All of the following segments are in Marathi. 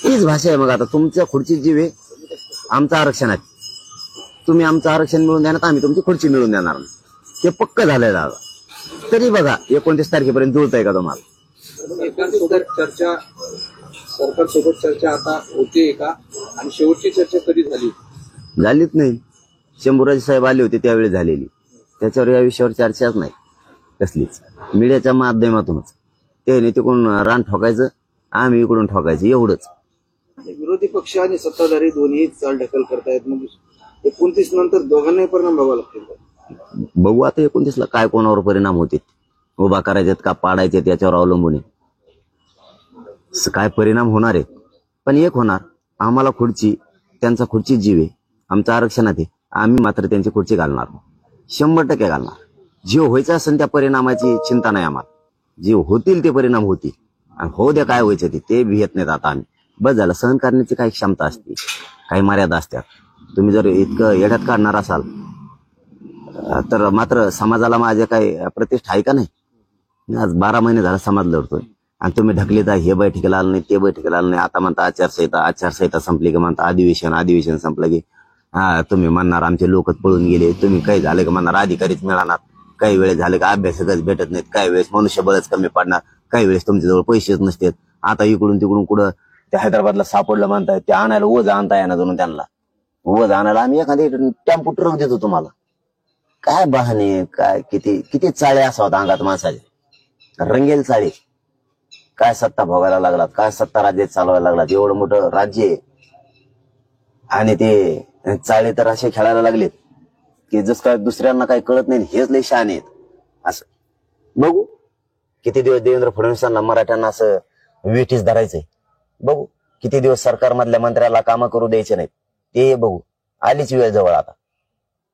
हीच भाषा आहे. मग आता तुमच्या खुर्ची जीव आहे, आमचं आरक्षण आहे. तुम्ही आमचं आरक्षण मिळवून देणार, आम्ही तुमची खुर्ची मिळवून देणार. ते पक्क झालंय दादा. तरी बघा 29 तारखेपर्यंत जुळतंय का तुम्हाला? चर्चा सरकार सोबत चर्चा आता होते का? आणि शेवटची चर्चा कधी झाली? झालीच नाही. शंभूराजे साहेब आले होते त्यावेळी झालेली. त्याच्यावर या विषयावर चर्चाच नाही कसलीच. मीडियाच्या माध्यमातूनच ते तिकडून रान ठोकायचं, आम्ही इकडून ठोकायचं, एवढंच. विरोधी पक्ष आणि सत्ताधारी दोन्ही चालढकल करतायत. मग 29 नंतर दोघांनाही परिणाम बघावा लागतील. बघू आता 29 ला काय कोणावर परिणाम होते, उभा करायचेत का पाडायचे याच्यावर अवलंबून आहे. काय परिणाम होणार आहे. पण एक होणार, आम्हाला खुर्ची, त्यांचा खुर्ची जीव आहे, आमचं आरक्षणात आहे. आम्ही मात्र त्यांची खुर्ची घालणार, 100% घालणार. जीव व्हायचा असेल त्या परिणामाची चिंता नाही आम्हाला. जीव होतील ते परिणाम होतील, आणि होऊ द्या काय व्हायचं ते भियत नाहीत. आता आम्ही बस झालं. सहन करण्याची काही क्षमता असते, काही मर्यादा असतात. तुम्ही जर इतकं येड्यात काढणार असाल तर मात्र समाजाला माझ्या काही प्रतिष्ठा आहे का नाही? आज 12 महिने झाला समाज लढतोय, आणि तुम्ही ढकलीत हे बैठकीला आलं नाही, ते बैठकीला आलं नाही. आता म्हणता आचारसंहिता संपली का? म्हणता अधिवेशन संपलं की तुम्ही म्हणणार आमचे लोकच पळून गेले. तुम्ही काही झाले का म्हणणार अधिकारीच मिळणार. काही वेळेस झाले का अभ्यासकच भेटत नाहीत. काही वेळेस मनुष्यबळच कमी पडणार. काही वेळेस तुमच्याजवळ पैसेच नसतात. आता इकडून तिकडून कुठं त्या हैदराबादला सापडलं म्हणताय, ते आणायला ओझ आणता येणार जणू त्यांना. ओझ आणायला आम्ही एखादी टेम्पो ट्रक देतो तुम्हाला. काय बहाणे, काय किती चाळे असावत अंगात माणसाचे, रंगेल चाळे. काय सत्ता भोगायला लागलात, काय सत्ता राज्यात चालवायला लागलात. एवढं मोठं राज्य आहे आणि ते चाळे तर असे खेळायला लागलेत की जस काय दुसऱ्यांना काही कळत नाही, हेच लय शहाणे आहेत. असं बघू किती दिवस देवेंद्र फडणवीसांना मराठ्यांना असं वेठीस धरायचंय. बघू किती दिवस सरकारमधल्या मंत्र्याला कामं करू द्यायचे नाहीत, ते बघू. आलीच वेळ जवळ आता.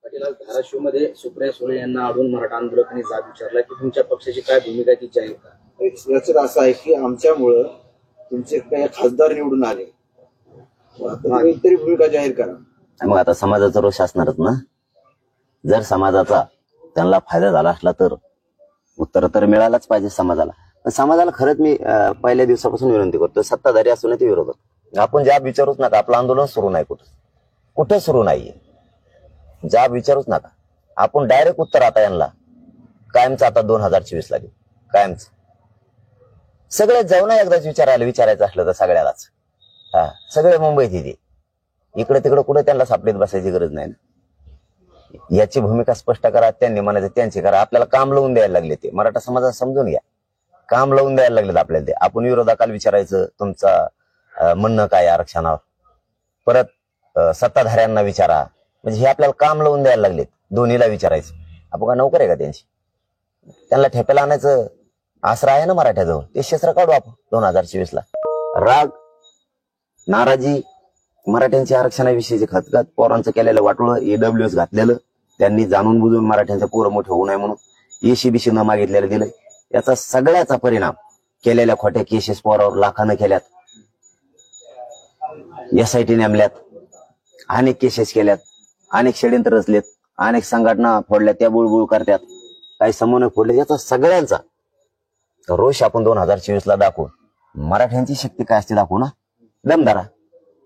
धाराशिवमध्ये सुप्रिया सुळे यांना अडून मराठा आंदोलकांनी जाब विचारला की तुमच्या पक्षाची काय भूमिका ती जाहीर करा. याचं असं आहे की आमच्यामुळं तुमचे काही खासदार निवडून आले, तरी भूमिका जाहीर करा. मग आता समाजाचा रोष असणारच ना. जर समाजाचा त्यांना फायदा झाला असला तर उत्तर तर मिळालाच पाहिजे समाजाला. समाजाला खरंच मी पहिल्या दिवसापासून विनंती करतो, सत्ताधारी असून ते विरोधक, आपण जाब विचारूच नका. आपलं आंदोलन सुरू नाही, कुठं सुरू नाहीये. जाब विचारूच नका. आपण डायरेक्ट उत्तर आता यांना कायमचं आता 2024 ला देऊ, कायमच. सगळे जाऊ ना एकदाच विचारायचं असलं तर सगळ्यालाच. सगळे मुंबईत येते, इकडे तिकडे कुठे त्यांना सापडीत बसायची गरज नाही. याची भूमिका स्पष्ट करा. त्यांनी म्हणायचं त्यांची करा. आपल्याला काम लावून द्यायला लागले ते. मराठा समाजाला समजून घ्या, काम लावून द्यायला लागलेत आपल्याला ते. आपण विरोधकाला विचारायचं तुमचं म्हणणं काय आरक्षणावर, परत सत्ताधाऱ्यांना विचारा. म्हणजे हे आपल्याला काम लावून द्यायला लागलेत. दोन्हीला विचारायचं. आपण काय नोकर आहे का त्यांची? त्यांना ठेप्याला आणायचं आसरा आहे ना मराठ्याजवळ, ते शस्त्र काढू आपण 2024 ला. राग, नाराजी, मराठ्यांच्या आरक्षणाविषयीचे खतखत, पोरांचं केलेलं वाटोळं, EWS घातलेलं, त्यांनी जाणून बुजून मराठ्यांच्या पोरं मोठे होऊ नये म्हणून ECBC न मागितलेलं दिलंय. याचा सगळ्याचा परिणाम केलेल्या खोट्या केसेस पोरावर लाखानं केल्यात, SIT नेमल्यात, अनेक केसेस केल्यात, अनेक षडयंत्र रचलेत, अनेक संघटना फोडल्या, त्या बुळबुळ करतात, काही समन्वय फोडले. याचा सगळ्यांचा रोष आपण 2024 ला दाखवू. मराठ्यांची शक्ती काय असते दाखवू ना. दमदारा,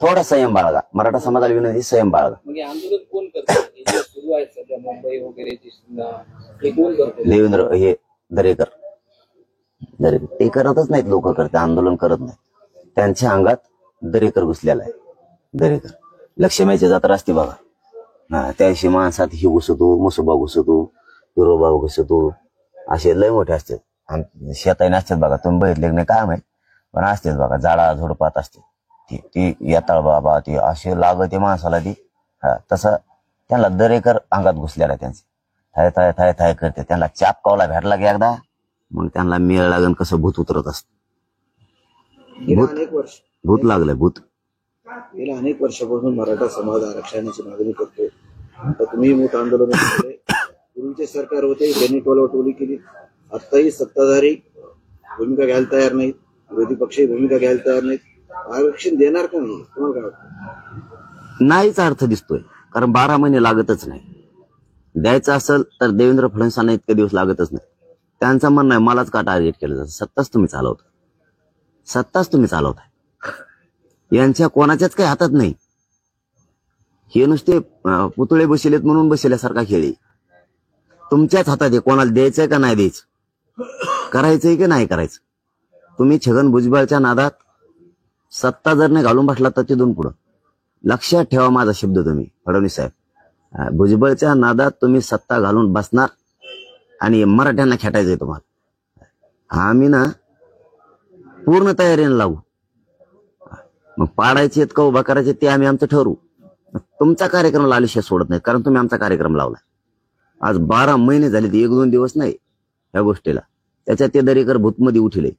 थोडा संयम बाळगा. मराठा समाजाला विनंती, संयम बाळगा. आंदोलन कोण करतं सुरू आहे सध्या मुंबई वगैरे? देवेंद्र हे दरेकर ते करतच नाहीत. लोक करते, आंदोलन करत नाहीत. त्यांच्या अंगात दरेकर घुसलेला आहे. दरेकर लक्ष्मीची जत्रा असते बघा, त्याशी माणसात ही घुसतो, मुसोबा घुसतो, विरोबा घुसतो, असे लय मोठे असतात. शेताने असतात बघा, तुम्ही बघितले नाही काय माहित, पण असतेच बघा, झाडा झोडपात असते ती येताळ बाबा, ती असे लागते माणसाला ती. तसं त्यांना दरेकर अंगात घुसलेला आहे. त्यांचे थाय थाय थाय थाय करते. त्यांना चापकावला भेटला की एकदा, मग त्यांना मेळ लागन कसं भूत उतरत असत. भूत लागलंय, भूत. गेल्या अनेक वर्षापासून मराठा समाज आरक्षणाची मागणी करतोय. आता तुम्ही मोठं आंदोलन केलंय. पूर्वीचे सरकार होते, त्यांनी टोलवटोली केली. आताही सत्ताधारी भूमिका घ्यायला तयार नाहीत, विरोधी पक्षही भूमिका घ्यायला तयार नाहीत. आरक्षण देणार का नाही? तुम्हाला काय वाटतं? नाहीच अर्थ दिसतोय, कारण 12 महिने लागतच नाही. द्यायचं असेल तर देवेंद्र फडणवीसांना इतके दिवस लागतच नाही. त्यांचं म्हणणं आहे मलाच का टार्गेट केलं जातं. सत्ताच तुम्ही चालवताय. यांच्या कोणाच्याच काही हातात नाही. हे नुसते पुतळे बसलेत म्हणून बसल्यासारखा खेळ आहे. तुमच्याच हातात आहे, कोणाला द्यायचंय का नाही द्यायचं, करायचंय की नाही करायचं. तुम्ही छगन भुजबळच्या नादात सत्ता जर नाही घालून बसला तर तिथून पुढं लक्षात ठेवा माझा शब्द तुम्ही फडणवीस साहेब, भुजबळच्या नादात तुम्ही सत्ता घालून बसणार आणि मराठ्यांना खेटायचंय तुम्हाला. आम्ही ना पूर्ण तयारीने लागू. मग पाडायचे का उभा करायचे ते आम्ही आमचं ठरवू. तुमचा कार्यक्रम लावल्याशिवाय सोडत नाही, कारण तुम्ही आमचा कार्यक्रम लावलाय. आज 12 महिने झाले, 1-2 दिवस नाही या गोष्टीला. त्याच्यात ते दरेकर भूतमध्ये उठले.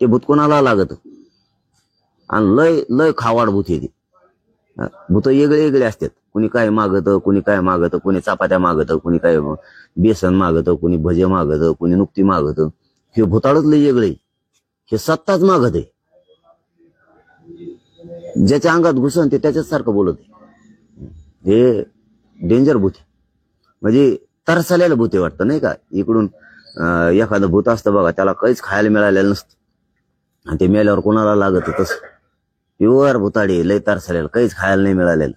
ते भूत कोणाला लागत आणि लय लय खावाड भूत येते. भूत वेगळे वेगळे असतात. कुणी काय मागत, कुणी काय मागत, कुणी चपात्या मागत, कुणी काय बेसन मागत, कुणी भजे मागत, कुणी नुकती मागत. हे भूताळच लय वेगळे. हे सत्ताच मागत आहे. ज्याच्या अंगात घुसन ते त्याच्याच सारखं बोलत आहे. हे डेंजर भूत आहे. म्हणजे तरसालेलं भूत आहे वाटतं नाही का. इकडून एखादं भूत असतं बघा, त्याला काहीच खायला मिळालेलं नसतं आणि ते मेल्यावर कोणाला लागत तसं प्युअर भूताडी, लय तरसालेलं, काहीच खायला नाही मिळालेलं.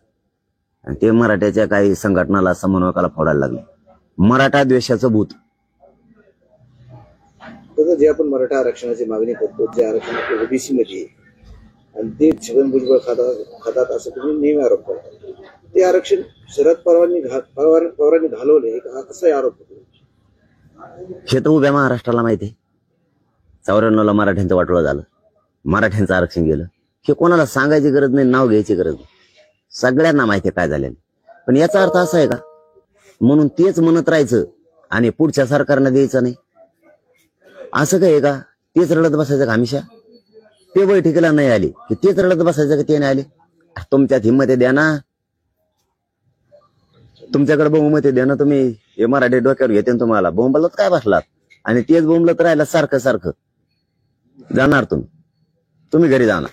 आणि ते मराठ्याच्या काही संघटनाला समन्वयकाला फोडायला लागले. मराठा द्वेषाचं भूत. जे आपण मराठा आरक्षणाची मागणी करतो, जे आरक्षण आपल्या ओबीसी मध्ये आहे आणि ते छगन भुजबळ खातात असं तुम्ही नेहमी आरोप करता. ते आरक्षण शरद पवारांनी घालवले, हा कसा आरोप होतो? हे तर उभ्या महाराष्ट्राला माहिती आहे. 94ला मराठ्यांचं वाटोळं झालं, मराठ्यांचं आरक्षण गेलं. हे कोणाला सांगायची गरज नाही, नाव घ्यायची गरज नाही. सगळ्यांना माहिती आहे काय झालेलं. पण याचा अर्थ असा आहे का म्हणून तेच म्हणत राहायचं आणि पुढच्या सरकारनं द्यायचं नाही, असं काय आहे का? तेच रडत बसायचं का हमेशा? ते बैठकीला नाही आले की तेच रडत बसायचं का ते नाही आले? तुमच्यात हिंमत द्या ना, तुमच्याकडे बहुमत द्या ना. तुम्ही हे मराठी डोक्यावर घेते तुम्हाला बोंबलत काय बसलात आणि तेच बोंबलत राहिला सारखं सारखं. जाणार तुम्ही घरी जाणार.